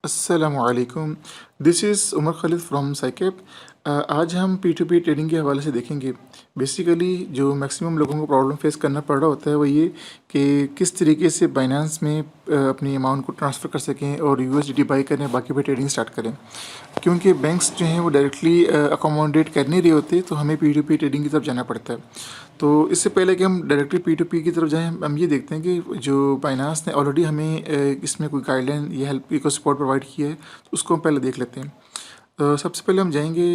अस्सलामुअलैकुम। This is Umar Khalid from साइकेप। आज हम P2P ट्रेडिंग के हवाले से देखेंगे। बेसिकली जो मैक्सिमम लोगों को प्रॉब्लम फेस करना पड़ रहा होता है वो ये कि किस तरीके से बाइनेंस में अपनी अमाउंट को ट्रांसफ़र कर सकें और USDT बाई करें, बाकी पे ट्रेडिंग स्टार्ट करें। क्योंकि बैंक्स जो हैं वो डायरेक्टली अकोमोडेट कर नहीं रहे होते, तो हमें P2P ट्रेडिंग की तरफ जाना पड़ता है। तो इससे पहले कि हम डायरेक्टली P2P की तरफ जाएँ, हम ये देखते हैं कि जो बाइनेंस ने ऑलरेडी हमें इसमें कोई गाइडलाइन या हेल्प को सपोर्ट प्रोवाइड किया है, तो उसको हम पहले देख लेते हैं। सबसे पहले हम जाएंगे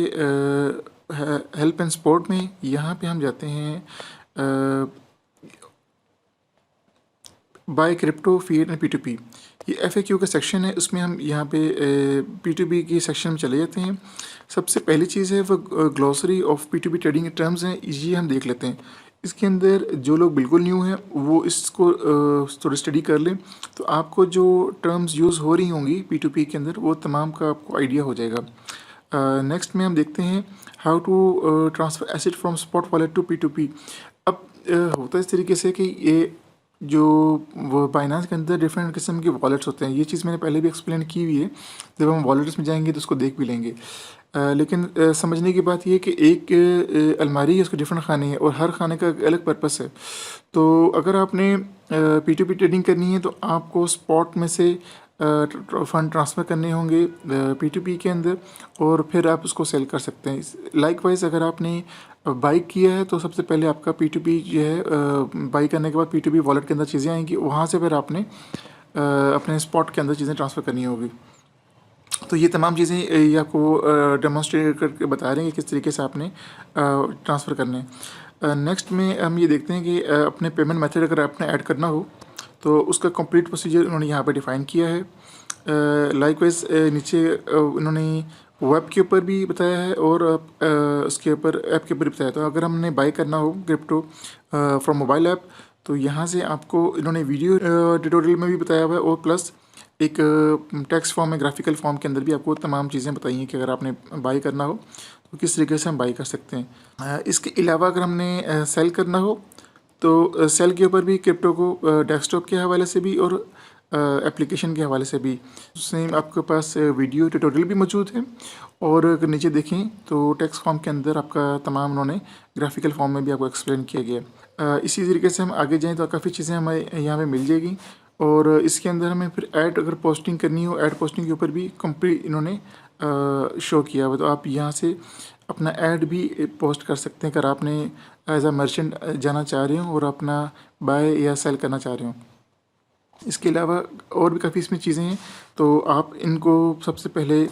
हेल्प एंड सपोर्ट में। यहाँ पे हम जाते हैं bye crypto fiat and P2P। ये FAQ का सेक्शन है, उसमें हम यहाँ पे P2P की सेक्शन में चले जाते हैं। सबसे पहली चीज़ है वो glossary of P2P trading terms हैं, ये हम देख लेते हैं। इसके अंदर जो लोग बिल्कुल न्यू हैं वो इसको थोड़ी स्टडी कर लें, तो आपको जो टर्म्स यूज़ हो रही होंगी P2P के अंदर वो तमाम का आपको आइडिया हो जाएगा। नेक्स्ट में हम देखते हैं how to transfer asset from spot wallet to P2P। अब होता है इस तरीके से कि ये जो वो बाइनेंस के अंदर डिफरेंट किस्म के वॉलेट्स होते हैं, ये चीज़ मैंने पहले भी एक्सप्लेन की हुई है। जब हम वॉलेट्स में जाएंगे तो उसको देख भी लेंगे। लेकिन समझने की बात ये है कि एक अलमारी है, उसके डिफरेंट खाने हैं और हर खाने का अलग पर्पस है। तो अगर आपने P2P ट्रेडिंग करनी है तो आपको स्पॉट में से फ़ंड ट्रांसफ़र करने होंगे P2P के अंदर, और फिर आप उसको सेल कर सकते हैं। लाइकवाइज अगर आपने बाई किया है तो सबसे पहले आपका P2P जो है बाई करने के बाद P2P वॉलेट के अंदर चीज़ें आएंगी, वहाँ से फिर आपने अपने स्पॉट के अंदर चीज़ें ट्रांसफ़र करनी होगी। तो ये तमाम चीज़ें ये आपको डेमोन्स्ट्रेट करके बता रहे हैं कि किस तरीके से आपने ट्रांसफ़र करने हैं। नेक्स्ट में हम ये देखते हैं कि अपने पेमेंट मेथड अगर आपने ऐड करना हो तो उसका कंप्लीट प्रोसीजर उन्होंने यहाँ पे डिफ़ाइन किया है। लाइकवाइज नीचे उन्होंने वेब के ऊपर भी बताया है और उसके ऊपर ऐप के ऊपर भी बताया। तो अगर हमने बाई करना हो क्रिप्टो फ्रॉम मोबाइल ऐप, तो यहाँ से आपको इन्होंने वीडियो ट्यूटोरियल में भी बताया हुआ है, और प्लस एक टेक्स्ट फॉर्म में, ग्राफिकल फॉर्म के अंदर भी आपको तमाम चीज़ें बताई हैं कि अगर आपने बाई करना हो तो किस तरीके से हम बाई कर सकते हैं। इसके अलावा अगर हमने सेल करना हो तो सेल के ऊपर भी क्रिप्टो को डेस्कटॉप के हवाले से भी और एप्लीकेशन के हवाले से भी सेम आपके पास वीडियो ट्यूटोरियल भी मौजूद है। और अगर नीचे देखें तो टेक्स्ट फॉर्म के अंदर आपका तमाम उन्होंने ग्राफिकल फॉर्म में भी आपको एक्सप्लेन किया गया है। इसी तरीके से हम आगे जाएं तो काफ़ी चीज़ें हमें यहाँ पे मिल जाएगी। और इसके अंदर हमें फिर ऐड अगर पोस्टिंग करनी हो, ऐड पोस्टिंग के ऊपर भी कंप्लीट इन्होंने शो किया हुआ। तो आप यहाँ से अपना ऐड भी पोस्ट कर सकते हैं अगर आपने एज अ मर्चेंट जाना चाह रहे हो और अपना बाय या सेल करना चाह रहे हो। इसके अलावा और भी काफ़ी इसमें चीज़ें हैं, तो आप इनको सबसे पहले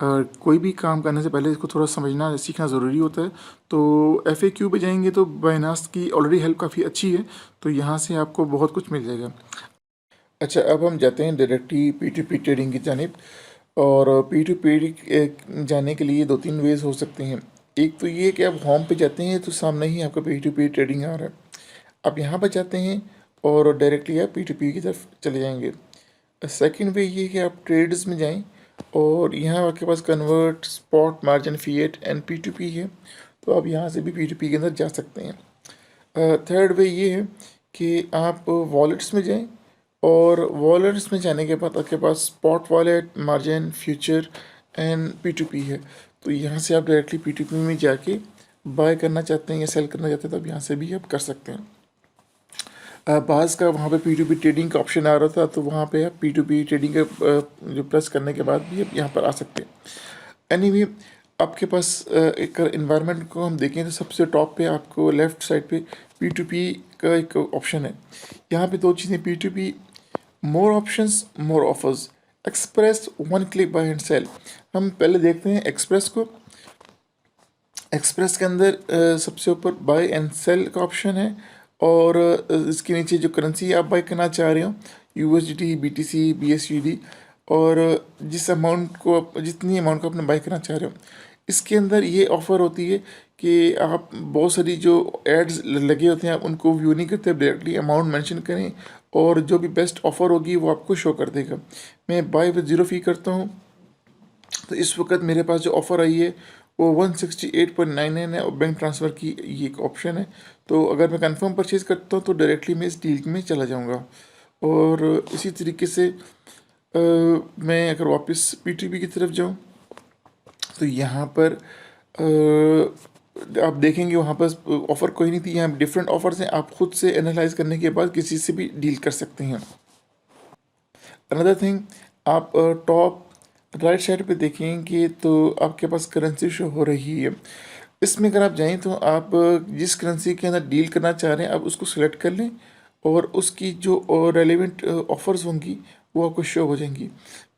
कोई भी काम करने से पहले इसको थोड़ा समझना सीखना ज़रूरी होता है। तो FAQ पे जाएंगे तो बाइनेंस की ऑलरेडी हेल्प काफ़ी अच्छी है, तो यहाँ से आपको बहुत कुछ मिल जाएगा। अच्छा, अब हम जाते हैं डायरेक्टली P2P ट्रेडिंग की जानिब। और P2P जाने के लिए दो तीन वेज़ हो सकते हैं। एक तो ये कि आप होम पे जाते हैं तो सामने ही आपका P2P ट्रेडिंग आ रहा है, आप यहाँ पर जाते हैं और डायरेक्टली आप P2P की तरफ चले जाएंगे। सेकंड वे ये कि आप ट्रेड्स में जाएं और यहाँ आपके पास convert, spot, margin, fiat and P2P है, तो आप यहाँ से भी P2P के अंदर जा सकते हैं। थर्ड वे ये है कि आप वॉलेट्स में जाएं और वॉलेट्स में जाने के बाद आपके पास spot wallet, margin, future and P2P है, तो यहाँ से आप डायरेक्टली P2P में जाके बाय करना चाहते हैं या सेल करना चाहते हैं तो आप यहाँ से भी आप कर सकते हैं। बाज़ का वहाँ पे P2P ट्रेडिंग का ऑप्शन आ रहा था, तो वहाँ पे आप P2P ट्रेडिंग का जो प्रेस करने के बाद भी आप यहाँ पर आ सकते हैं। एनीवे, आपके पास एक इन्वायरमेंट को हम देखें तो सबसे टॉप पे आपको लेफ़्ट साइड पे P2P का एक ऑप्शन है। यहाँ पे दो चीज़ें, P2P more options, more offers, express, one click buy and sell. हम पहले देखते हैं एक्सप्रेस को। एक्सप्रेस के अंदर सबसे ऊपर बाय एंड सेल का ऑप्शन है, और इसके नीचे जो करेंसी आप बाय करना चाह रहे हो, USDT, BTC, BSUD, और जिस अमाउंट को जितनी अमाउंट को आपने बाय करना चाह रहे हो, इसके अंदर ये ऑफ़र होती है कि आप बहुत सारी जो एड्स लगे होते हैं आप उनको व्यू नहीं करते, डायरेक्टली अमाउंट मेंशन करें और जो भी बेस्ट ऑफ़र होगी वो आपको शो कर देगा। मैं बाय विद ज़ीरो फ़ी करता हूँ, तो इस वक्त मेरे पास जो ऑफ़र आई है वो 168.99 है और बैंक ट्रांसफ़र की ये एक ऑप्शन है। तो अगर मैं कंफर्म परचेज़ करता हूँ तो डायरेक्टली मैं इस डील में चला जाऊँगा। और इसी तरीके से मैं अगर वापस पीटीबी की तरफ जाऊँ तो यहाँ पर आप देखेंगे वहाँ पर ऑफ़र कोई नहीं थी, यहाँ डिफरेंट ऑफर्स हैं, आप खुद से एनालाइज करने के बाद किसी से भी डील कर सकते हैं। अनदर थिंग, आप टॉप राइट साइड पे देखेंगे तो आपके पास करेंसी शो हो रही है। इसमें अगर आप जाएं तो आप जिस करेंसी के अंदर डील करना चाह रहे हैं आप उसको सिलेक्ट कर लें और उसकी जो रेलेवेंट ऑफर्स होंगी वो आपको शो हो जाएंगी।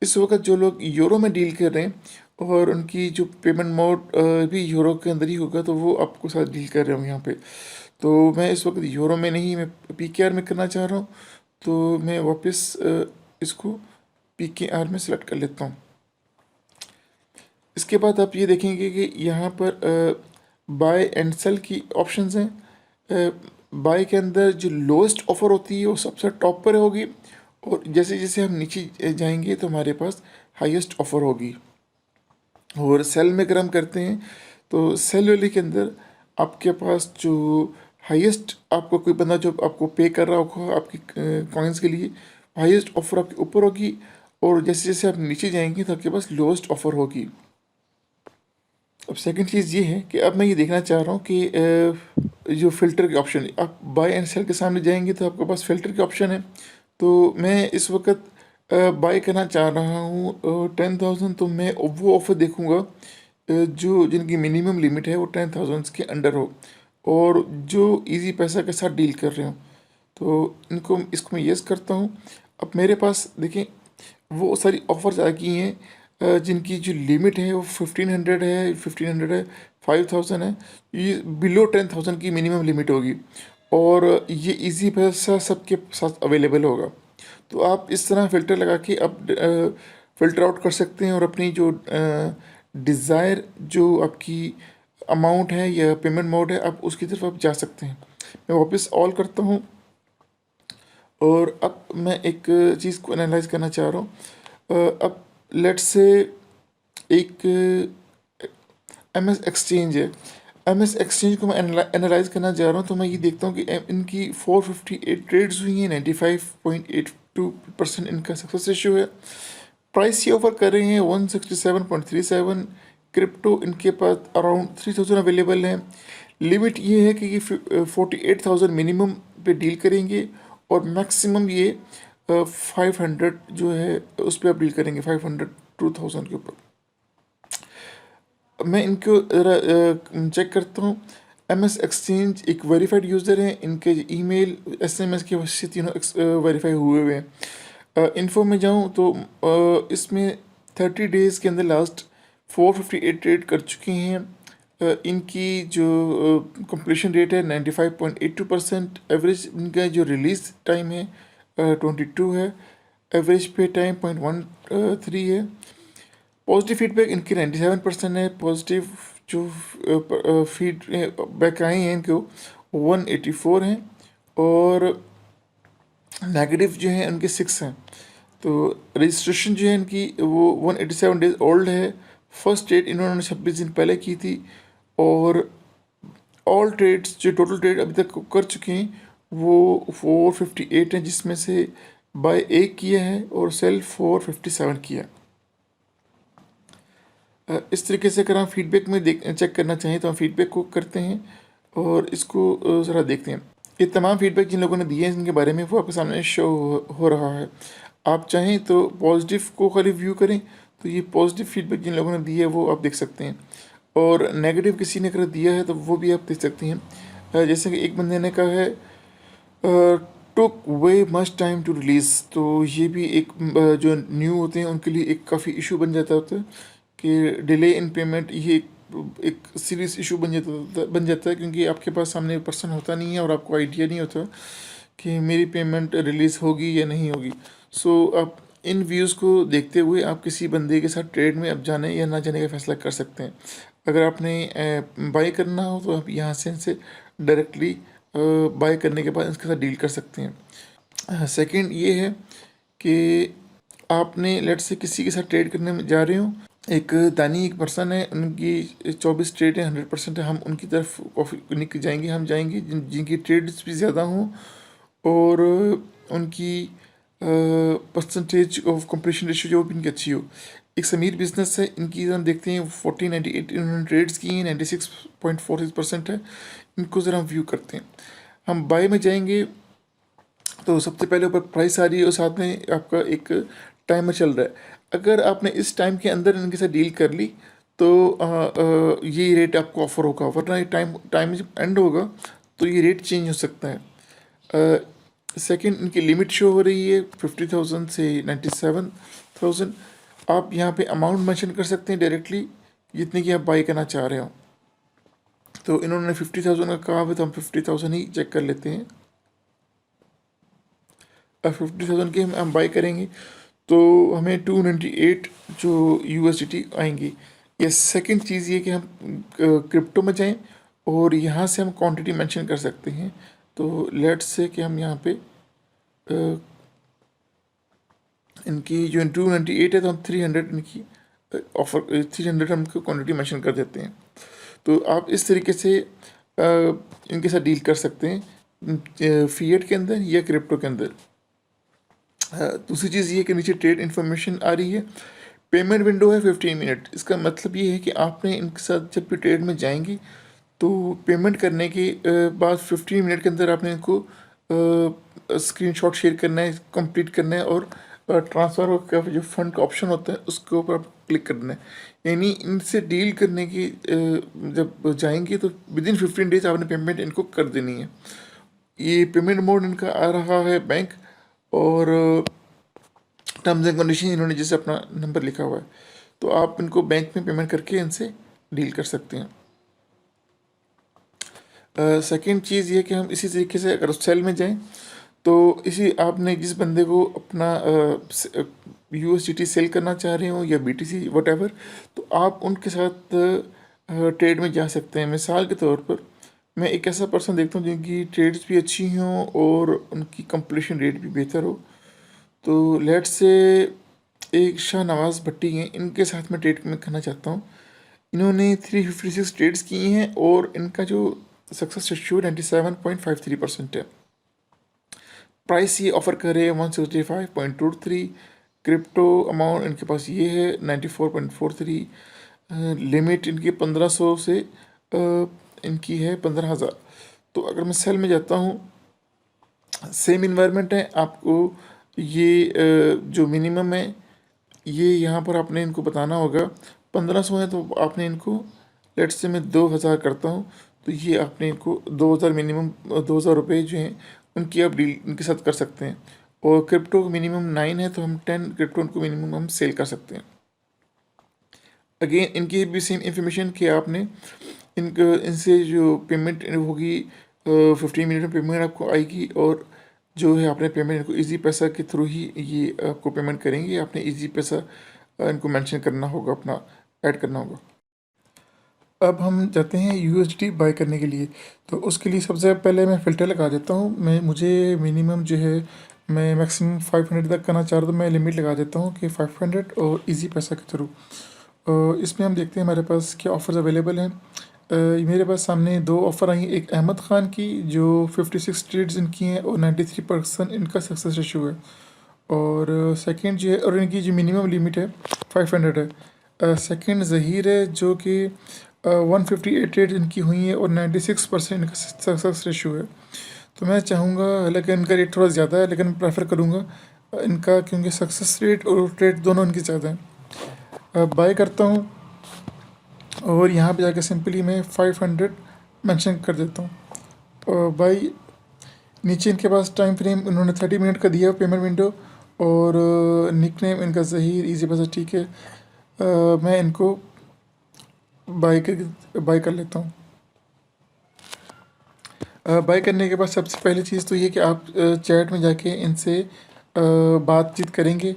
इस वक्त जो लोग यूरो में डील कर रहे हैं और उनकी जो पेमेंट मोड भी यूरो के अंदर ही होगा तो वो आपको साथ डील कर रहे होंगे यहाँ पे। तो मैं इस वक्त यूरो में नहीं, मैं पीकेआर में करना चाह रहा हूँ, तो मैं वापस इसको पीकेआर में सेलेक्ट कर लेता हूँ। इसके बाद आप ये देखेंगे कि यहाँ पर बाय एंड सेल की ऑप्शंस हैं। बाय के अंदर जो लोएस्ट ऑफ़र होती है वो सबसे टॉप पर होगी और जैसे जैसे हम नीचे जाएंगे तो हमारे पास हाईएस्ट ऑफ़र होगी। और सेल में अगर हम करते हैं तो सेल वाले के अंदर आपके पास जो हाईएस्ट, आपको कोई बंदा जो आपको पे कर रहा होगा आपकी कॉइन्स के लिए, हाईएस्ट ऑफ़र आपके ऊपर होगी और जैसे जैसे आप नीचे जाएंगे तो आपके पास लोएस्ट ऑफ़र होगी। अब सेकंड चीज़ ये है कि अब मैं ये देखना चाह रहा हूँ कि जो फ़िल्टर के ऑप्शन, आप बाय एंड सेल के सामने जाएंगे तो आपके पास फ़िल्टर के ऑप्शन है। तो मैं इस वक्त बाय करना चाह रहा हूँ 10,000, तो मैं वो ऑफ़र देखूँगा जो जिनकी मिनिमम लिमिट है वो 10,000 के अंडर हो और जो इजी पैसा के साथ डील कर रहे हो। तो इसको मैं येस करता हूँ। अब मेरे पास देखें वो सारी ऑफ़र्स आ गई हैं जिनकी जो लिमिट है वो 1500 है, 1500 है, 5000 है। ये बिलो 10,000 की मिनिमम लिमिट होगी और ये इजी पैसा सबके साथ अवेलेबल होगा। तो आप इस तरह फ़िल्टर लगा के आप फ़िल्टर आउट कर सकते हैं और अपनी जो डिज़ायर जो आपकी अमाउंट है या पेमेंट मोड है आप उसकी तरफ आप जा सकते हैं। मैं वापस ऑल करता हूँ और अब मैं एक चीज़ को एनालाइज करना चाह रहा हूँ। अब लेट्स से एक एमएस एक्सचेंज है, एमएस एक्सचेंज को मैं एनालाइज करना चाह रहा हूँ। तो मैं ये देखता हूँ कि इनकी 458 ट्रेड्स हुई हैं, 95.82% इनका सक्सेस रेशियो है। प्राइस ये ऑफर कर रहे हैं 167.37। क्रिप्टो इनके पास अराउंड 3000 अवेलेबल हैं। लिमिट ये है कि ये 48,000 मिनिमम पे डील करेंगे और मैक्सिमम ये 500 जो है उस पर आप डील करेंगे, 500 2000 के ऊपर। मैं इनको चेक करता हूँ। एमएस एक्सचेंज एक वेरीफाइड यूज़र है, इनके ईमेल एसएमएस के वजह से तीनों वेरीफाई हुए हुए हैं। इन्फो में जाऊँ तो इसमें 30 डेज़ के अंदर लास्ट 458 ट्रेड कर चुके हैं। इनकी जो कंप्लीशन रेट है 95.82%। एवरेज इनका जो रिलीज़ टाइम है 22 है। एवरेज पे टाइम 0.13 है। पॉजिटिव फीडबैक इनकी 97% है। पॉजिटिव जो फीडबैक आए हैं इनको 184 हैं और नेगेटिव जो है उनके 6 हैं। तो रजिस्ट्रेशन जो है इनकी वो 187 डेज ओल्ड है। फर्स्ट ट्रेड इन्होंने 26 दिन पहले की थी और ऑल ट्रेड्स जो टोटल ट्रेड अभी तक कर चुके हैं वो 458 हैं, जिसमें से बाय 1 किया है और सेल 457 किया। इस तरीके से अगर हम फीडबैक में चेक करना चाहें तो हम फीडबैक को करते हैं और इसको ज़रा देखते हैं। ये तमाम फीडबैक जिन लोगों ने दिए हैं इनके बारे में वो आपके सामने शो हो रहा है। आप चाहें तो पॉजिटिव को खाली व्यू करें तो ये पॉजिटिव फीडबैक जिन लोगों ने दिया है वो आप देख सकते हैं और नेगेटिव किसी ने अगर दिया है तो वो भी आप देख सकते हैं। जैसे कि एक बंदे ने कहा है took way much time to release, तो ये भी एक जो न्यू होते हैं उनके लिए एक काफ़ी इशू बन जाता होता है कि डिले इन पेमेंट। ये एक सीरियस इशू बन जाता है क्योंकि आपके पास सामने पर्सन होता नहीं है और आपको आइडिया नहीं होता कि मेरी पेमेंट रिलीज़ होगी या नहीं होगी। सो आप इन व्यूज़ को देखते हुए आप किसी बंदे के साथ ट्रेड में अब जाने या ना जाने का फ़ैसला कर सकते हैं। अगर आपने बाय करना हो तो आप यहाँ से इनसे डायरेक्टली बाय करने के बाद इसके साथ डील कर सकते हैं। सेकंड ये है कि आपने लेट से किसी के साथ ट्रेड करने में जा रहे हो, एक दानी एक पर्सन है, उनकी 24 ट्रेड है, 100% है, हम उनकी तरफ कॉफ़ी जाएंगे, हम जाएंगे जिनकी ट्रेड्स भी ज़्यादा हों और उनकी परसेंटेज ऑफ कंप्लीशन रेशियो जो भी इनकी अच्छी हो। एक समीर बिजनेस है, इनकी हम देखते हैं 1498 इन्होंने ट्रेड्स की हैं, 96.46% है। इनको ज़रा हम व्यू करते हैं। हम बाय में जाएंगे तो सबसे पहले ऊपर प्राइस आ रही है और साथ में आपका एक टाइमर चल रहा है। अगर आपने इस टाइम के अंदर इनके साथ डील कर ली तो ये रेट आपको ऑफर होगा, वरना ये टाइम टाइम जब एंड होगा तो ये रेट चेंज हो सकता है। सेकंड, इनकी लिमिट शो हो रही है 50,000 से 97,000। आप यहाँ पे अमाउंट मेंशन कर सकते हैं डायरेक्टली जितने की आप बाई करना चाह रहे हो। तो इन्होंने 50,000 का कहा है तो हम 50,000 ही चेक कर लेते हैं। अब 50,000 के हम बाई करेंगे तो हमें 298 जो USDT आएंगी। ये सेकंड चीज़ ये कि हम क्रिप्टो में जाएं और यहाँ से हम क्वांटिटी मेंशन कर सकते हैं। तो लेट्स से कि हम यहाँ पे इनकी जो 298 है तो हम 300 इनकी ऑफर 300 हम क्वांटिटी मेंशन कर देते हैं। तो आप इस तरीके से इनके साथ डील कर सकते हैं फिएट के अंदर या क्रिप्टो के अंदर। दूसरी चीज़ ये कि नीचे ट्रेड इन्फॉर्मेशन आ रही है। पेमेंट विंडो है 15 मिनट। इसका मतलब ये है कि आपने इनके साथ जब भी ट्रेड में जाएंगे तो पेमेंट करने के बाद 15 मिनट के अंदर आपने इनको स्क्रीनशॉट शेयर करना है, कंप्लीट करना है और ट्रांसफ़र का जो फंड का ऑप्शन होता है उसके ऊपर आप क्लिक करना है। यानी इनसे डील करने की जब जाएंगे तो विदिन 15 डेज आपने पेमेंट इनको कर देनी है। ये पेमेंट मोड इनका आ रहा है बैंक, और टर्म्स एंड कंडीशन इन्होंने जैसे अपना नंबर लिखा हुआ है तो आप इनको बैंक में पेमेंट करके इनसे डील कर सकते हैं। सेकंड चीज़ ये कि हम इसी तरीके से अगर सेल में जाएं तो इसी आपने जिस बंदे को अपना USDT सेल करना चाह रहे हो या BTC वटेवर, तो आप उनके साथ ट्रेड में जा सकते हैं। मिसाल के तौर पर मैं एक ऐसा पर्सन देखता हूँ जिनकी ट्रेड्स भी अच्छी हों और उनकी कंप्लीशन रेट भी बेहतर हो। तो लेट्स से एक शाह नवाज़ भट्टी हैं, इनके साथ मैं ट्रेड में करना चाहता हूँ। इन्होंने 356 ट्रेड्स की हैं और इनका जो सक्सेस रेशियो 97.53% है। प्राइस ये ऑफ़र कर रहे हैं 165.23। क्रिप्टो अमाउंट इनके पास ये है 94.43। लिमिट इनकी 1500 से इनकी है 15,000। तो अगर मैं सेल में जाता हूँ, सेम इन्वायरमेंट है। आपको ये जो मिनिमम है ये यहाँ पर आपने इनको बताना होगा। 1500 है तो आपने इनको लेट्स से मैं 2,000 करता हूँ तो ये आपने इनको 2,000 मिनिमम 2,000 रुपये जो हैं उनकी आप डील इनके साथ कर सकते हैं। और क्रिप्टो मिनिमम 9 है तो हम 10 क्रिप्टो उनको मिनिमम हम सेल कर सकते हैं। अगेन इनकी भी सेम इंफॉर्मेशन कि आपने इनसे जो पेमेंट होगी 15 मिनट में पेमेंट आपको आएगी, और जो है आपने पेमेंट इनको इजी पैसा के थ्रू ही ये आपको पेमेंट करेंगे। आपने इजी पैसा इनको मेंशन करना होगा, अपना ऐड करना होगा। अब हम जाते हैं USDT बाय करने के लिए। तो उसके लिए सबसे पहले मैं फ़िल्टर लगा देता हूँ। मुझे मिनिमम जो है मैं मैक्सिमम 500 तक करना चाह रहा हूँ तो मैं लिमिट लगा देता हूँ कि 500 और इजी पैसा के थ्रू। इसमें हम देखते हैं हमारे पास क्या ऑफ़र्स अवेलेबल हैं। मेरे पास सामने दो ऑफ़र आई हैं। एक अहमद ख़ान की जो 56 ट्रेड्स इनकी हैं और 93% इनका सक्सेस रेशियो है। और सेकंड जो है, और इनकी जो मिनिमम लिमिट है 500 है। सेकंड ज़हीर है जो कि 158 ट्रेड इनकी हुई है और 96% इनका सक्सेस रेशियो है। तो मैं चाहूँगा, हालांकि इनका रेट थोड़ा ज़्यादा है लेकिन प्रेफर करूँगा इनका, क्योंकि सक्सेस रेट और रेट दोनों इनके ज़्यादा हैं। बाय करता हूँ और यहाँ पे जाके सिंपली मैं 500 मेंशन कर देता हूँ। और बाय नीचे इनके पास टाइम फ्रेम उन्होंने 30 मिनट का दिया पेमेंट विंडो, और निक नेम इनका ज़हीर इजी पैसा, ठीक है। मैं इनको बाय कर लेता हूँ। बाय करने के बाद सबसे पहली चीज़ तो ये कि आप चैट में जाके इनसे बातचीत करेंगे।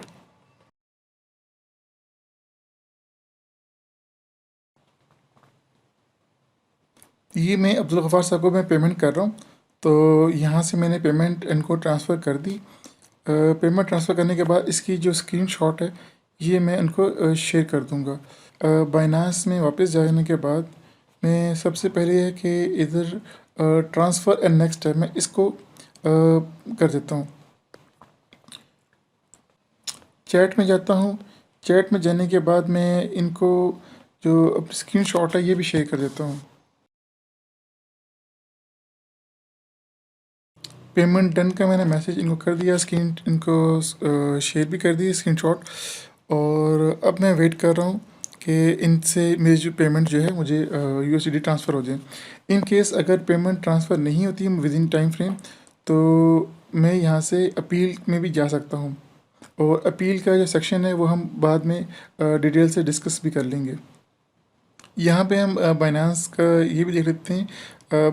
ये मैं अब्दुल गफ़ार साहब को मैं पेमेंट कर रहा हूँ, तो यहाँ से मैंने पेमेंट इनको ट्रांसफ़र कर दी। पेमेंट ट्रांसफ़र करने के बाद इसकी जो स्क्रीनशॉट है ये मैं इनको शेयर कर दूँगा। बाइनांस में वापस जाने के बाद मैं सबसे पहले है कि इधर ट्रांसफ़र एंड नेक्स्ट है, मैं इसको कर देता हूँ। चैट में जाता हूँ। चैट में जाने के बाद मैं इनको जो स्क्रीनशॉट है ये भी शेयर कर देता हूँ। पेमेंट डन का मैंने मैसेज इनको कर दिया, स्क्रीन इनको शेयर भी कर दी स्क्रीनशॉट। और अब मैं वेट कर रहा हूँ कि इनसे मेरी जो पेमेंट जो है मुझे यूएसडी ट्रांसफ़र हो जाए। इन केस अगर पेमेंट ट्रांसफ़र नहीं होती विद इन टाइम फ्रेम, तो मैं यहाँ से अपील में भी जा सकता हूँ। और अपील का जो सेक्शन है वो हम बाद में डिटेल से डिस्कस भी कर लेंगे। यहाँ पे हम बाइनांस का ये भी देख लेते हैं।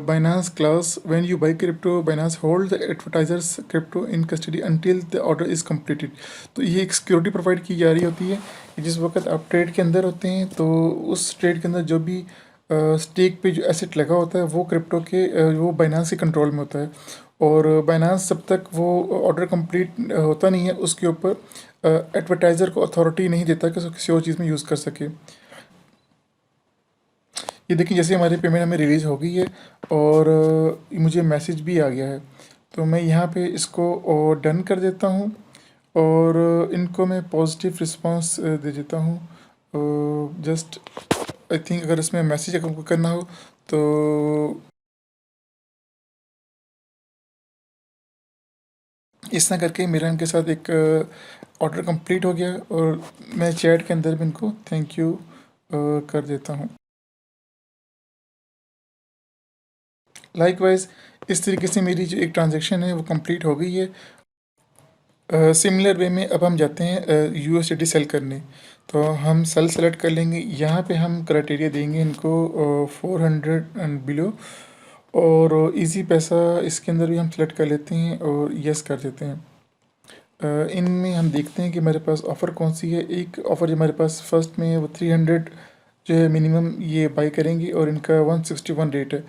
Binance class when you by crypto Binance hold the advertisers crypto in custody until the order is completed. तो ये एक सिक्योरिटी प्रोवाइड की जा रही होती है कि जिस वक्त आप ट्रेड के अंदर होते हैं तो उस ट्रेड के अंदर जो भी स्टेक पे जो एसेट लगा होता है वो क्रिप्टो के वो बाइनांस के कंट्रोल में होता है। और बाइनांस जब तक वो ऑर्डर कंप्लीट होता नहीं है उसके ऊपर एडवर्टाइज़र को अथॉरिटी नहीं देता कि उसको किसी और चीज़ में यूज़ कर सके। ये देखिए जैसे हमारी पेमेंट हमें रिलीज़ हो गई है और मुझे मैसेज भी आ गया है। तो मैं यहाँ पे इसको डन कर देता हूँ और इनको मैं पॉजिटिव रिस्पांस दे देता हूँ। जस्ट आई थिंक अगर इसमें मैसेज अगर हमको करना हो तो इस तरह करके मेरा इनके साथ एक ऑर्डर कंप्लीट हो गया और मैं चैट के अंदर भी इनको थैंक यू कर देता हूँ। लाइकवाइज इस तरीके से मेरी जो एक ट्रांजैक्शन है वो कंप्लीट हो गई है। सिमिलर वे में अब हम जाते हैं यूएसडी सेल करने। तो हम सेल सेलेक्ट कर लेंगे। यहाँ पे हम क्राइटेरिया देंगे इनको 400 एंड बिलो। और इजी पैसा इसके अंदर भी हम सेलेक्ट कर लेते हैं और यस कर देते हैं। इनमें हम देखते हैं कि मेरे पास ऑफ़र कौन सी है। एक ऑफ़र जो हमारे पास फर्स्ट में है वो 300 जो है मिनिमम ये बाई करेंगे और इनका 161 रेट है।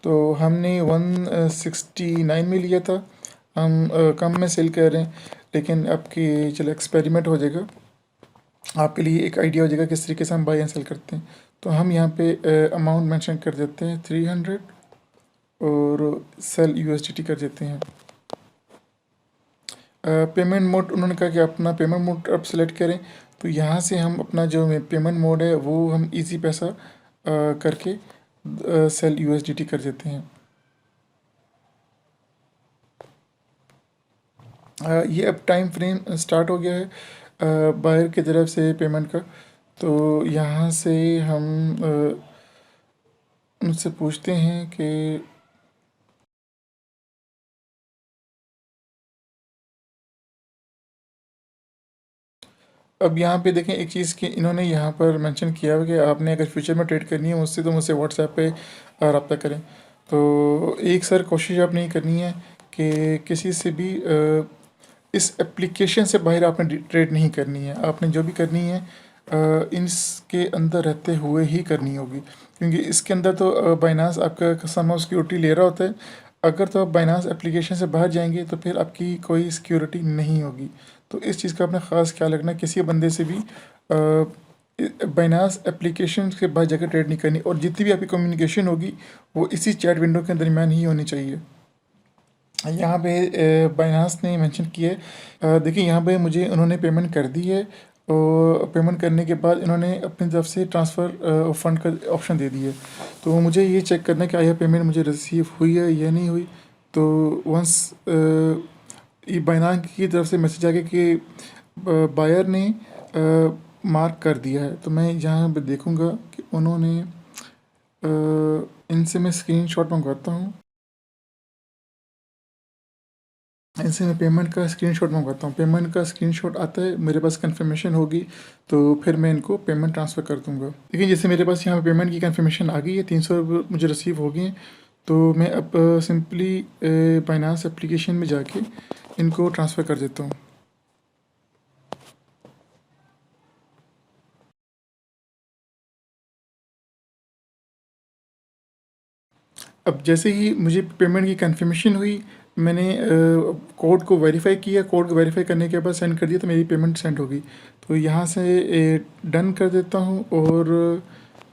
तो हमने 169 में लिया था। हम कम में सेल कर रहे हैं लेकिन आपकी चलो एक्सपेरिमेंट हो जाएगा, आपके लिए एक आइडिया हो जाएगा किस तरीके से हम बाई एंड सेल करते हैं। तो हम यहाँ पे अमाउंट मेंशन कर देते हैं 300 और सेल यूएसडीटी कर देते हैं। पेमेंट मोड उन्होंने कहा कि अपना पेमेंट मोड आप सेलेक्ट करें। तो यहाँ से हम अपना जो पेमेंट मोड है वो हम इजी पैसा करके सेल यूएसडीटी कर देते हैं। ये अब टाइम फ्रेम स्टार्ट हो गया है बायर की तरफ से पेमेंट का। तो यहाँ से हम उनसे पूछते हैं कि अब यहाँ पे देखें एक चीज़ कि इन्होंने यहाँ पर मेंशन किया हुआ कि आपने अगर फ्यूचर में ट्रेड करनी है मुझसे तो मुझसे व्हाट्सएप पे रब्ता करें। तो एक सर कोशिश आप नहीं करनी है कि किसी से भी इस एप्लीकेशन से बाहर आपने ट्रेड नहीं करनी है। आपने जो भी करनी है इसके अंदर रहते हुए ही करनी होगी, क्योंकि इसके अंदर तो बाइनांस आपका सम ऑफ सिक्योरिटी ले रहा होता है। अगर तो आप बाइनांस एप्लीकेशन से बाहर जाएंगे तो फिर आपकी कोई सिक्योरिटी नहीं होगी। तो इस चीज़ का अपना ख़ास ख्याल रखना, किसी बंदे से भी बाइनांस एप्लीकेशन के बाहर जाकर ट्रेड नहीं करनी और जितनी भी आपकी कम्युनिकेशन होगी वो इसी चैट विंडो के दरमियान ही होनी चाहिए। यहाँ पे बाइनांस ने मेंशन किया है, देखिए यहाँ पे मुझे उन्होंने पेमेंट कर दी है और पेमेंट करने के बाद इन्होंने अपनी तरफ से ट्रांसफ़र फ़ंड का ऑप्शन दे दिया है। तो मुझे ये चेक करना है कि आया पेमेंट मुझे रिसीव हुई है या नहीं हुई। तो वंस ये बाइनांस की तरफ से मैसेज आ गया कि बायर ने मार्क कर दिया है, तो मैं यहाँ पे देखूँगा कि उन्होंने इनसे मैं स्क्रीनशॉट मंगवाता हूँ। इनसे मैं पेमेंट का स्क्रीनशॉट मंगवाता हूँ। पेमेंट का स्क्रीनशॉट आता है, मेरे पास कंफर्मेशन होगी तो फिर मैं इनको पेमेंट ट्रांसफ़र कर दूँगा। देखिए जैसे मेरे पास यहाँ पे पेमेंट की कंफर्मेशन आ गई है, 300 रुपये मुझे रिसीव हो गए हैं। तो मैं अब सिंपली बाइनांस एप्लीकेशन में जाके इनको ट्रांसफ़र कर देता हूँ। अब जैसे ही मुझे पेमेंट की कंफर्मेशन हुई, मैंने कोड को वेरीफ़ाई किया। कोड को वेरीफ़ाई करने के बाद सेंड कर दिया तो मेरी पेमेंट सेंड हो गई। तो यहाँ से डन कर देता हूँ। और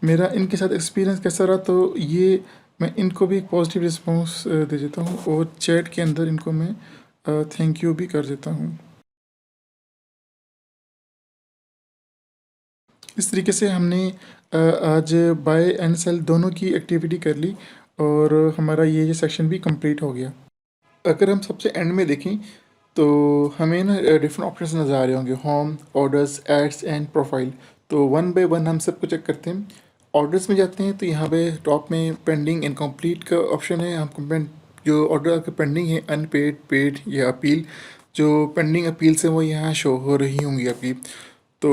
मेरा इनके साथ एक्सपीरियंस कैसा रहा, तो ये मैं इनको भी एक पॉजिटिव रिस्पॉन्स दे देता हूँ और चैट के अंदर इनको मैं थैंक यू भी कर देता हूँ। इस तरीके से हमने आज बाय एंड सेल दोनों की एक्टिविटी कर ली और हमारा ये सेक्शन भी कंप्लीट हो गया। अगर हम सबसे एंड में देखें तो हमें ना डिफरेंट ऑप्शंस नज़र आ रहे होंगे, home, orders, ads and profile. तो वन बाय वन हम सबको चेक करते हैं। ऑर्डर्स में जाते हैं तो यहाँ पे टॉप में पेंडिंग इनकम्प्लीट का ऑप्शन है। हम कंप्लेंट जो ऑर्डर आपके पेंडिंग है, अनपेड, पेड या अपील, जो पेंडिंग अपील्स हैं वो यहाँ शो हो रही होंगी आपकी। तो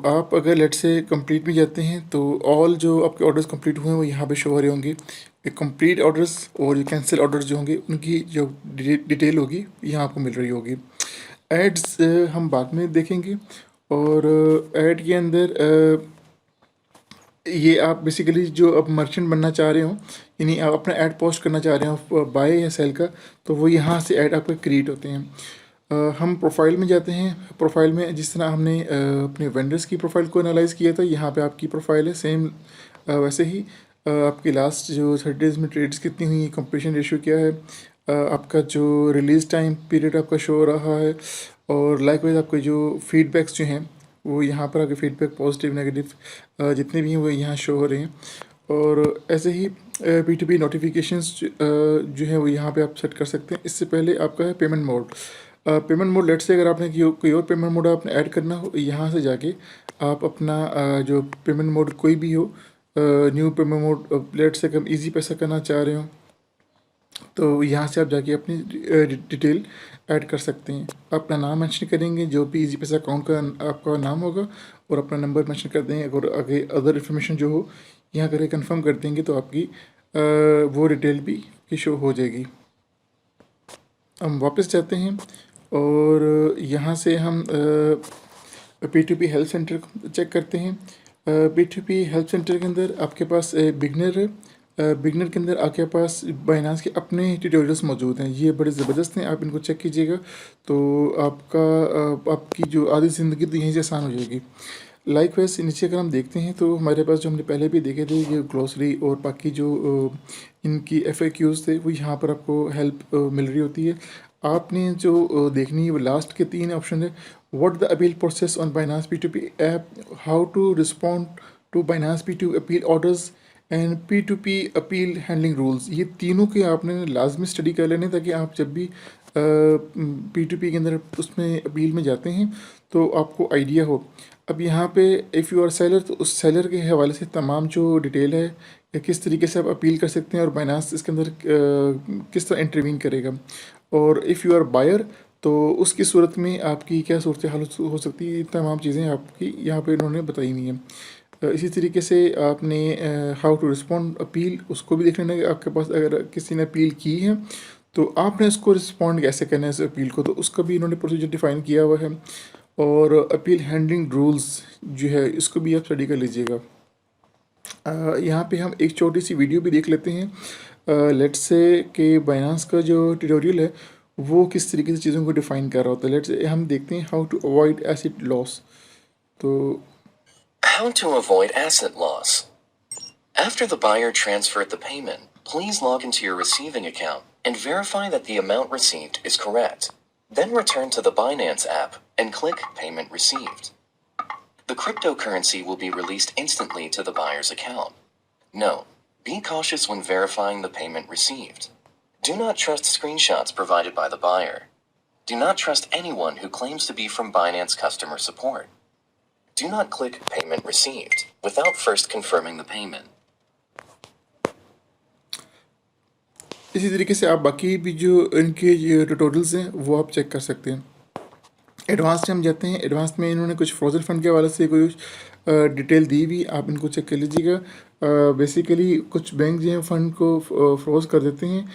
आप अगर लेट से कंप्लीट में जाते हैं तो ऑल जो आपके ऑर्डर्स कंप्लीट हुए हैं वो यहाँ पे शो हो रहे होंगे। कंप्लीट ऑर्डर्स और कैंसिल ऑर्डर्स जो होंगे उनकी जो डिटेल होगी यहाँ आपको मिल रही होगी। एड्स हम बाद में देखेंगे और ऐड के अंदर ये आप बेसिकली जो आप मर्चेंट बनना चाह रहे हो, यानी आप अपना ऐड पोस्ट करना चाह रहे हो बाय या सेल का, तो वो यहाँ से ऐड आपके क्रिएट होते हैं। हम प्रोफाइल में जाते हैं। प्रोफाइल में जिस तरह हमने अपने वेंडर्स की प्रोफाइल को एनालाइज किया था, यहाँ पे आपकी प्रोफाइल है सेम वैसे ही। आपकी लास्ट जो 30 डेज़ में ट्रेड्स कितनी हुई, कंप्लीशन रेशियो क्या है, आपका जो रिलीज़ टाइम पीरियड आपका शो हो रहा है, और लाइकवाइज आपके जो फीडबैक्स जो हैं वो यहाँ पर आपके फीडबैक पॉजिटिव नेगेटिव जितने भी हैं वो यहाँ शो हो रहे हैं। और ऐसे ही P2P नोटिफिकेशंस जो है वो यहाँ पे आप सेट कर सकते हैं। इससे पहले आपका है payment mode. Payment mode, let say अगर आपने कोई और पेमेंट मोड आपने ऐड करना हो, यहाँ से जाके आप अपना जो पेमेंट मोड कोई भी हो, न्यू पेमेंट मोड, लेट से हम इजी पैसा करना चाह रहे हो तो यहाँ से आप जाके अपनी डिटेल ऐड कर सकते हैं। अपना नाम मेंशन करेंगे, जो भी इजी पैसा अकाउंट का आपका नाम होगा, और अपना नंबर मेंशन कर देंगे। और आगे अदर इन्फॉर्मेशन जो हो यहाँ करके कंफर्म कर देंगे तो आपकी वो डिटेल भी की शो हो जाएगी। हम वापस जाते हैं और यहाँ से हम P2P हेल्प सेंटर चेक करते हैं। P2P हेल्प सेंटर के अंदर आपके पास बिगनर है। बिगनर के अंदर आपके पास बाइनांस के अपने ट्यूटोरियल्स मौजूद हैं, ये बड़े ज़बरदस्त हैं, आप इनको चेक कीजिएगा तो आपकी जो आधी ज़िंदगी तो यहीं से आसान हो जाएगी। लाइकवाइज नीचे अगर हम देखते हैं तो हमारे पास जो हमने पहले भी देखे थे, ये ग्लॉसरी और बाकी जो इनकी FAQs थे वो यहाँ पर आपको हेल्प मिल रही होती है। आपने जो देखनी है वो लास्ट के 3 ऑप्शन है। What the appeal process on Binance P2P app, how to respond to Binance P2 appeal orders and P2P appeal handling rules. ये तीनों के आपने लाजमी स्टडी कर लेने ताकि आप जब भी P2P के अंदर उसमें अपील में जाते हैं तो आपको आइडिया हो। अब यहाँ पे इफ़ यू आर सेलर, तो उस सेलर के हवाले से तमाम जो डिटेल है या किस तरीके से आप अपील कर सकते हैं और बाइनांस इसके अंदर किस तरह इंटरवीन करेगा। और इफ़ यू आर बायर तो उसकी सूरत में आपकी क्या सूरत हाल हो सकती है, तमाम चीज़ें आपकी यहाँ पे इन्होंने बताई हुई हैं। इसी तरीके से आपने हाउ टू रिस्पॉन्ड अपील, उसको भी देख लेना कि आपके पास अगर किसी ने अपील की है तो आपने उसको रिस्पॉन्ड कैसे करना है इस अपील को, तो उसका भी इन्होंने प्रोसीजर डिफ़ाइन किया हुआ है। और अपील हैंडलिंग रूल्स जो है इसको भी आप स्टडी कर लीजिएगा। यहाँ पे हम एक छोटी सी वीडियो भी देख लेते हैं। लेट्स से कि बाइनांस का जो ट्यूटोरियल है वो किस तरीके से चीज़ों को डिफ़ाइन कर रहा होता है। लेट्स से हम देखते हैं how to avoid asset loss. तो How to avoid asset loss. After the buyer transferred the payment, please log into your receiving account and verify that the amount received is correct. Then return to the Binance app and click Payment Received. The cryptocurrency will be released instantly to the buyer's account. Note: be cautious when verifying the payment received. Do not trust screenshots provided by the buyer. Do not trust anyone who claims to be from Binance customer support. Do not click Payment Received without first confirming the payment. इसी तरीके से आप बाकी भी जो इनके tutorials हैं वो आप चेक कर सकते हैं। एडवांस में हम जाते हैं। एडवांस में इन्होंने कुछ फ्रोजन फंड के हवाले से कुछ डिटेल दी हुई, आप इनको चेक कर लीजिएगा। बेसिकली कुछ बैंक जो हैं फ़ंड को फ्रोज कर देते हैं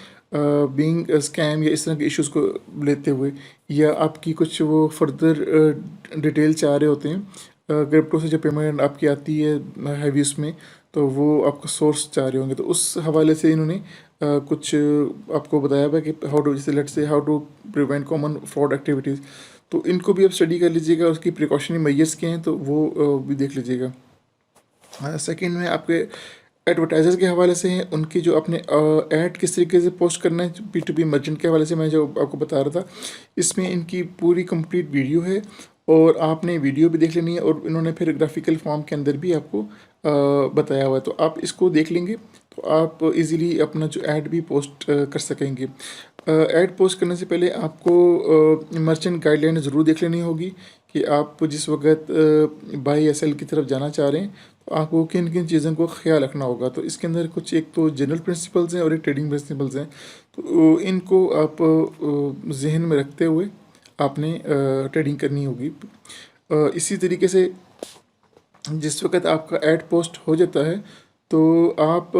बीइंग स्कैम या इस तरह के इश्यूज़ को लेते हुए, या आपकी कुछ वो फर्दर डिटेल चाह रहे होते हैं। क्रिप्टो से जब पेमेंट आपकी आती है हैवी उसमें, तो वो आपका सोर्स चाह रहे होंगे, तो उस हवाले से इन्होंने कुछ आपको बताया हुआ कि हाउ टू, जैसे let's say how to prevent common fraud activities, तो इनको भी आप स्टडी कर लीजिएगा। उसकी प्रिकॉशनरी मेजर्स क्या हैं तो वो भी देख लीजिएगा। सेकंड में आपके एडवर्टाइजर के हवाले से हैं, उनके जो अपने ऐड किस तरीके से पोस्ट करना है P2P मर्चेंट के हवाले से मैं जो आपको बता रहा था, इसमें इनकी पूरी कंप्लीट वीडियो है और आपने वीडियो भी देख लेनी है और इन्होंने फिर ग्राफिकल फॉर्म के अंदर भी आपको बताया हुआ है, तो आप इसको देख लेंगे तो आप इजीली अपना जो ऐड भी पोस्ट कर सकेंगे। ऐड पोस्ट करने से पहले आपको मर्चेंट गाइडलाइन ज़रूर देख लेनी होगी कि आप जिस वक्त बाई या सेल की तरफ जाना चाह रहे हैं तो आपको किन किन चीज़ों को ख्याल रखना होगा। तो इसके अंदर कुछ एक तो जनरल प्रिंसिपल्स हैं और एक ट्रेडिंग प्रिंसिपल्स हैं, तो इनको आप जहन में रखते हुए आपने ट्रेडिंग करनी होगी। इसी तरीके से जिस वक्त आपका ऐड पोस्ट हो जाता है तो आप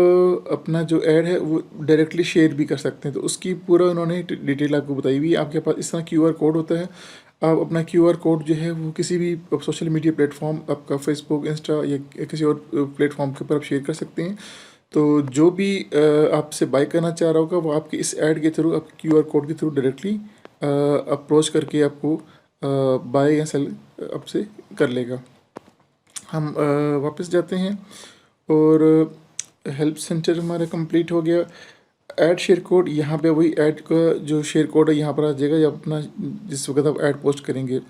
अपना जो ऐड है वो डायरेक्टली शेयर भी कर सकते हैं, तो उसकी पूरा उन्होंने डिटेल आपको बताई हुई है। आपके पास इस तरह QR कोड होता है, आप अपना QR कोड जो है वो किसी भी सोशल मीडिया प्लेटफॉर्म, आपका फेसबुक, इंस्टा या किसी और प्लेटफॉर्म के ऊपर आप शेयर कर सकते हैं। तो जो भी आपसे बाय करना चाह रहा होगा वो आपके इस ऐड के थ्रू, आपके QR कोड के थ्रू डायरेक्टली अप्रोच करके आपको बाय या सेल आपसे कर लेगा। हम वापस जाते हैं और हेल्प सेंटर हमारा कंप्लीट हो गया। ऐड शेयर कोड, यहाँ पे वही ऐड का जो शेयर कोड है यहाँ पर आ जाएगा या अपना जिस वक्त आप ऐड पोस्ट करेंगे।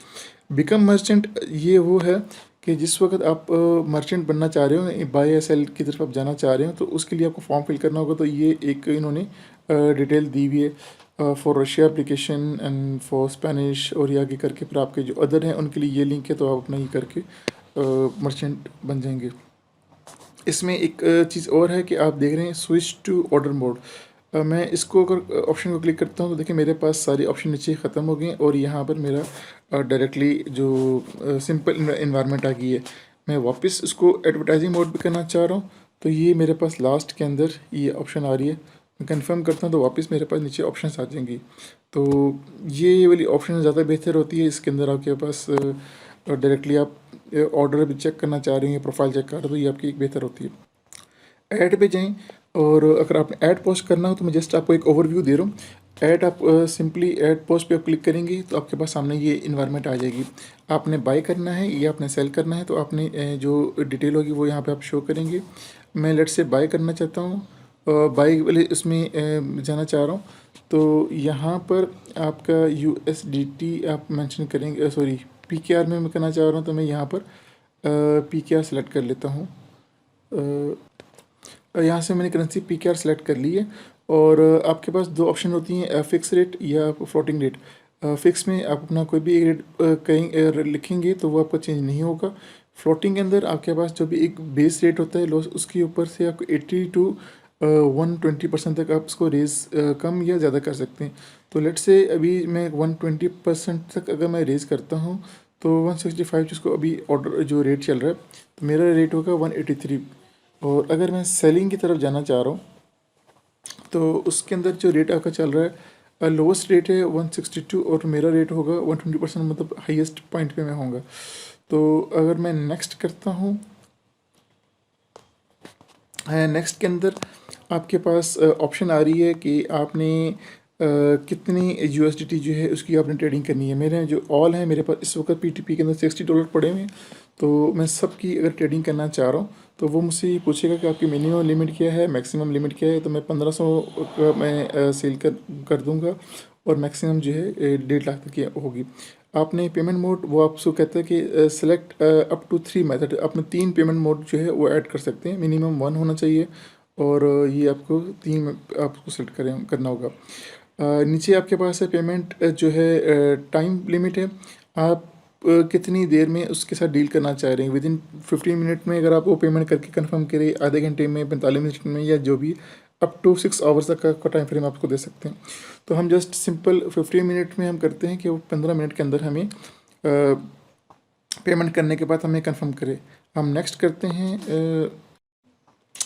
बिकम मर्चेंट, ये वो है कि जिस वक्त आप मर्चेंट बनना चाह रहे हो, बाय या सेल की तरफ आप जाना चाह रहे हो, तो उसके लिए आपको फॉर्म फिल करना होगा। तो ये एक इन्होंने डिटेल दी हुई है for Russia application and for Spanish, और ये आगे करके फिर आपके जो अदर हैं उनके लिए ये लिंक है, तो आप अपना ये करके मर्चेंट बन जाएंगे। इसमें एक चीज़ और है कि आप देख रहे हैं स्विच टू ऑर्डर मोड। मैं इसको अगर ऑप्शन को क्लिक करता हूँ तो देखिए मेरे पास सारे ऑप्शन नीचे ख़त्म हो गए और यहाँ पर मेरा डायरेक्टली जो सिंपल इन्वायरमेंट आ गई है। मैं वापस इसको एडवर्टाइजिंग मोड भी करना चाह रहा हूँ, तो ये मेरे पास लास्ट के अंदर ये ऑप्शन आ रही है। मैं कंफर्म करता हूँ तो वापस मेरे पास नीचे ऑप्शंस आ जाएंगी। तो ये वाली ऑप्शन ज़्यादा बेहतर होती है। इसके अंदर आपके पास डायरेक्टली आप ऑर्डर भी चेक करना चाह रहे हैं, प्रोफाइल चेक कर रहे हो, तो ये आपकी एक बेहतर होती है। ऐड पे जाएं और अगर आपने ऐड पोस्ट करना हो तो मैं जस्ट आपको एक ओवरव्यू दे रहा हूँ। ऐड आप सिंपली ऐड पोस्ट पे आप क्लिक करेंगे तो आपके पास सामने ये इन्वायरमेंट आ जाएगी। आपने बाय करना है या आपने सेल करना है, तो आपने जो डिटेल होगी वो यहाँ पे आप शो करेंगे। मैं लेट से बाय करना चाहता हूँ, बाय वाले इसमें जाना चाह रहा हूँ, तो यहाँ पर आपका USDT आप मेंशन करेंगे, सॉरी PKR में मैं करना चाह रहा हूँ, तो मैं यहाँ पर PKR सेलेक्ट कर लेता हूँ। यहाँ से मैंने करेंसी PKR सेलेक्ट कर ली है और आपके पास दो ऑप्शन होती हैं, फिक्स रेट या फ्लोटिंग रेट। फिक्स में आप अपना कोई भी रेट कहीं लिखेंगे तो वो आपका चेंज नहीं होगा। फ्लोटिंग के अंदर आपके पास जो भी एक बेस रेट होता है लॉस, उसके ऊपर से आपको 80 to 120% तक आप इसको रेज़ कम या ज़्यादा कर सकते हैं। तो लेट से अभी मैं 120% तक अगर मैं रेज़ करता हूँ तो 165 जिसको अभी ऑर्डर जो रेट चल रहा है, तो मेरा रेट होगा 183। और अगर मैं सेलिंग की तरफ जाना चाह रहा हूँ तो उसके अंदर जो रेट आपका चल रहा है, लोवेस्ट रेट है 162 और मेरा रेट होगा 120%, मतलब हाईएस्ट पॉइंट पे मैं होऊंगा। तो अगर मैं नेक्स्ट करता हूँ, नेक्स्ट के अंदर आपके पास ऑप्शन आ रही है कि आपने कितनी USDT जो है उसकी आपने ट्रेडिंग करनी है। मेरे जो ऑल है, मेरे पास इस वक्त PTP के अंदर $60 पड़े हुए हैं, तो मैं सबकी अगर ट्रेडिंग करना चाह रहा हूँ तो वो मुझसे ये पूछेगा कि आपकी मिनिमम लिमिट क्या है, मैक्सिमम लिमिट क्या है। तो मैं 1500 का मैं सेल कर दूँगा और मैक्सिमम जो है 1.5 लाख तक की होगी। आपने पेमेंट मोड, वो आपको कहता है कि सेलेक्ट अप टू 3 मेथड, आपने 3 पेमेंट मोड जो है वो ऐड कर सकते हैं। मिनिमम 1 होना चाहिए और ये आपको 3 आपको सेलेक्ट करना होगा। नीचे आपके पास है पेमेंट जो है टाइम लिमिट है, आप कितनी देर में उसके साथ डील करना चाह रहे हैं। विदिन 15 मिनट में अगर आप वो पेमेंट करके कंफर्म करें, आधे घंटे में, 45 मिनट में, या जो भी अप टू 6 आवर्स तक का टाइम फ्रेम आपको दे सकते हैं। तो हम जस्ट सिंपल 15 मिनट में हम करते हैं कि वो 15 मिनट के अंदर हमें पेमेंट करने के बाद हमें कंफर्म करें। हम नेक्स्ट करते हैं।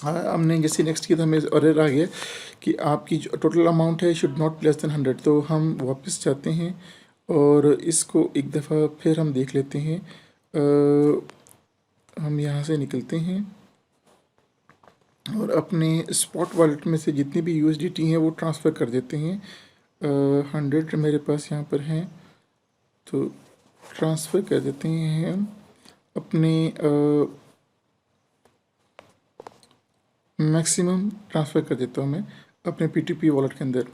हमने जैसे नेक्स्ट किया तो हमें ऑर्डर आ गया कि आपकी जो टोटल अमाउंट है शुड नॉट लेस देन 100। तो हम वापस जाते हैं और इसको एक दफ़ा फिर हम देख लेते हैं। हम यहाँ से निकलते हैं और अपने स्पॉट वॉलेट में से जितनी भी USDT हैं वो ट्रांसफ़र कर देते हैं। 100 मेरे पास यहाँ पर हैं, तो ट्रांसफ़र कर देते हैं हम अपने मैक्सिमम ट्रांसफ़र कर देता हूँ मैं अपने PTP वॉलेट के अंदर।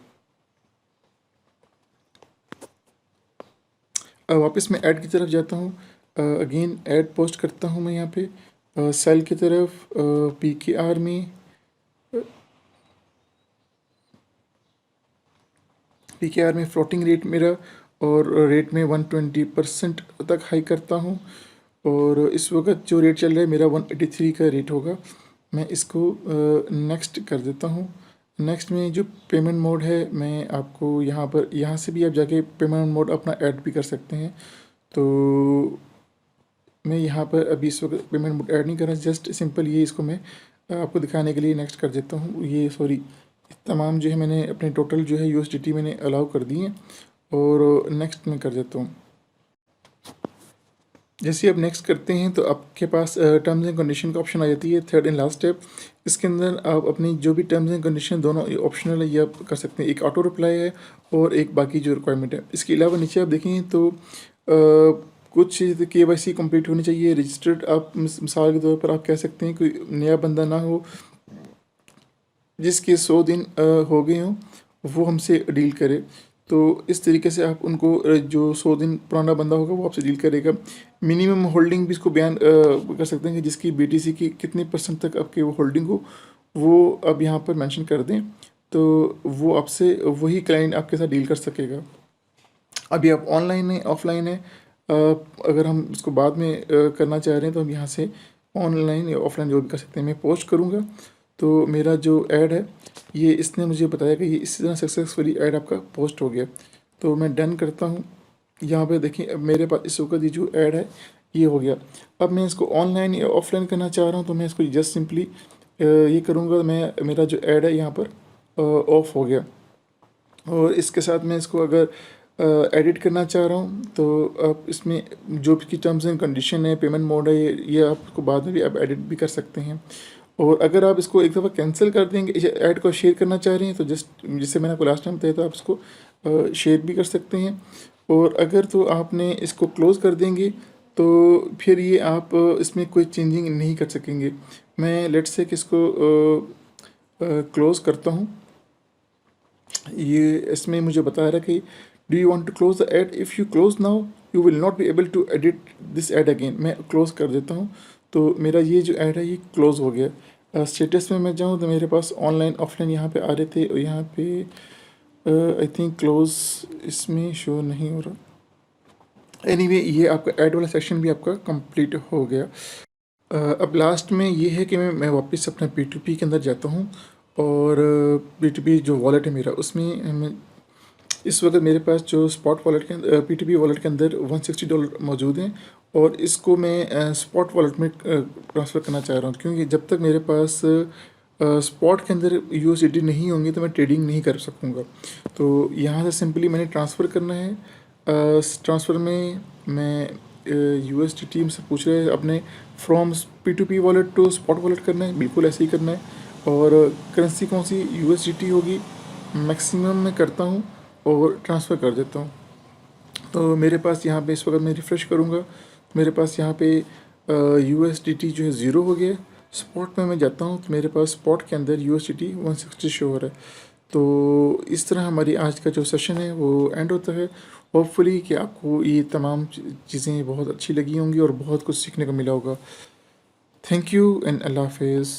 वापस मैं ऐड की तरफ जाता हूँ। अगेन ऐड पोस्ट करता हूँ मैं यहाँ पे सेल की तरफ PKR में। PKR में फ्लोटिंग रेट मेरा और रेट में 120% तक हाई करता हूँ। और इस वक्त जो रेट चल रहा है मेरा 183 का रेट होगा। मैं इसको नेक्स्ट कर देता हूँ। नेक्स्ट में जो पेमेंट मोड है मैं आपको यहाँ से भी आप जाके पेमेंट मोड अपना ऐड भी कर सकते हैं। तो मैं यहाँ पर अभी इस वक्त पेमेंट मोड ऐड नहीं कर रहा, जस्ट सिंपल ये इसको मैं आपको दिखाने के लिए नेक्स्ट कर देता हूँ। ये सॉरी तमाम जो है मैंने अपने टोटल जो है USDT मैंने अलाउ कर दी है और नेक्स्ट में कर देता हूँ। जैसे आप नेक्स्ट करते हैं तो आपके पास टर्म्स एंड कंडीशन का ऑप्शन आ जाती है, थर्ड एंड लास्ट स्टेप। इसके अंदर आप अपनी जो भी टर्म्स एंड कंडीशन दोनों ऑप्शनल है ये आप कर सकते हैं। एक ऑटो रिप्लाई है और एक बाकी जो रिक्वायरमेंट है। इसके अलावा नीचे आप देखें तो कुछ KYC कंप्लीट होनी चाहिए, रजिस्टर्ड। आप मिसाल के तौर पर आप कह सकते हैं कोई नया बंदा ना हो जिसके 100 दिन हो गए हों, वो हमसे डील करे। तो इस तरीके से आप उनको जो 100 दिन पुराना बंदा होगा वो आपसे डील करेगा। मिनिमम होल्डिंग भी इसको बयान कर सकते हैं कि जिसकी BTC की कितने % तक आपकी वो होल्डिंग हो, वो अब यहाँ पर मेंशन कर दें तो वो आपसे वही क्लाइंट आपके साथ डील कर सकेगा। अभी आप ऑनलाइन है ऑफलाइन है, अगर हम इसको बाद में करना चाह रहे हैं तो हम यहाँ से ऑनलाइन या ऑफलाइन जो भी कर सकते हैं। मैं पोस्ट करूँगा तो मेरा जो ऐड है ये इसने मुझे बताया कि ये इसी तरह सक्सेसफुली ऐड आपका पोस्ट हो गया। तो मैं डन करता हूँ। यहाँ पे देखिए अब मेरे पास इस वक्त ये जो ऐड है ये हो गया। अब मैं इसको ऑनलाइन या ऑफलाइन करना चाह रहा हूँ तो मैं इसको जस्ट सिंपली ये करूँगा। मेरा जो ऐड है यहाँ पर ऑफ हो गया। और इसके साथ मैं इसको अगर एडिट करना चाह रहा हूँ तो आप इसमें जो भी टर्म्स एंड कंडीशन है, पेमेंट मोड है, ये आपको बाद में भी आप एडिट भी कर सकते हैं। और अगर आप इसको एक दफ़ा कैंसिल कर देंगे, ऐड को शेयर करना चाह रहे हैं तो जस्ट जिससे मैंने आपको लास्ट टाइम बताया था आप इसको शेयर भी कर सकते हैं। और अगर तो आपने इसको क्लोज़ कर देंगे तो फिर ये आप इसमें कोई चेंजिंग नहीं कर सकेंगे। मैं लेट्स से कि इसको क्लोज़ करता हूँ। ये इसमें मुझे बता रहा है कि do you want to close the ad, if you close now you will not be able to edit this ad again. मैं क्लोज़ कर देता हूँ तो मेरा ये जो ऐड है ये क्लोज़ हो गया। स्टेटस में मैं जाऊँ तो मेरे पास ऑनलाइन ऑफलाइन यहाँ पे आ रहे थे और यहाँ पे आई थिंक क्लोज़ इसमें शो नहीं हो रहा। एनीवे ये आपका ऐड वाला सेक्शन भी आपका कंप्लीट हो गया। अब लास्ट में ये है कि मैं वापस अपना P2P के अंदर जाता हूँ और P2P जो वॉलेट है मेरा उसमें मैं इस वक्त मेरे पास जो स्पॉट वॉलेट के P2P वॉलेट के अंदर $160 मौजूद हैं और इसको मैं स्पॉट वॉलेट में ट्रांसफ़र करना चाह रहा हूँ, क्योंकि जब तक मेरे पास स्पॉट के अंदर USDT नहीं होंगे तो मैं ट्रेडिंग नहीं कर सकूँगा। तो यहाँ से सिंपली मैंने ट्रांसफ़र करना है। ट्रांसफ़र में मैं USDT से पूछ रहे हैं अपने from P2P wallet to spot wallet करना है, बिल्कुल ऐसे ही करना है। और करेंसी कौन सी USDT होगी, मैक्सिमम मैं करता हूँ और ट्रांसफ़र कर देता हूँ। तो मेरे पास यहाँ पे इस वक्त मैं रिफ़्रेश करूँगा, मेरे पास यहाँ पे USDT जो है 0 हो गया। स्पॉट में मैं जाता हूँ तो मेरे पास स्पॉट के अंदर USDT 160 शो हो रहा है। तो इस तरह हमारी आज का जो सेशन है वो एंड होता है। होपफुली कि आपको ये तमाम चीज़ें बहुत अच्छी लगी होंगी और बहुत कुछ सीखने को मिला होगा। थैंक यू एंड अल्लाह हाफिज़।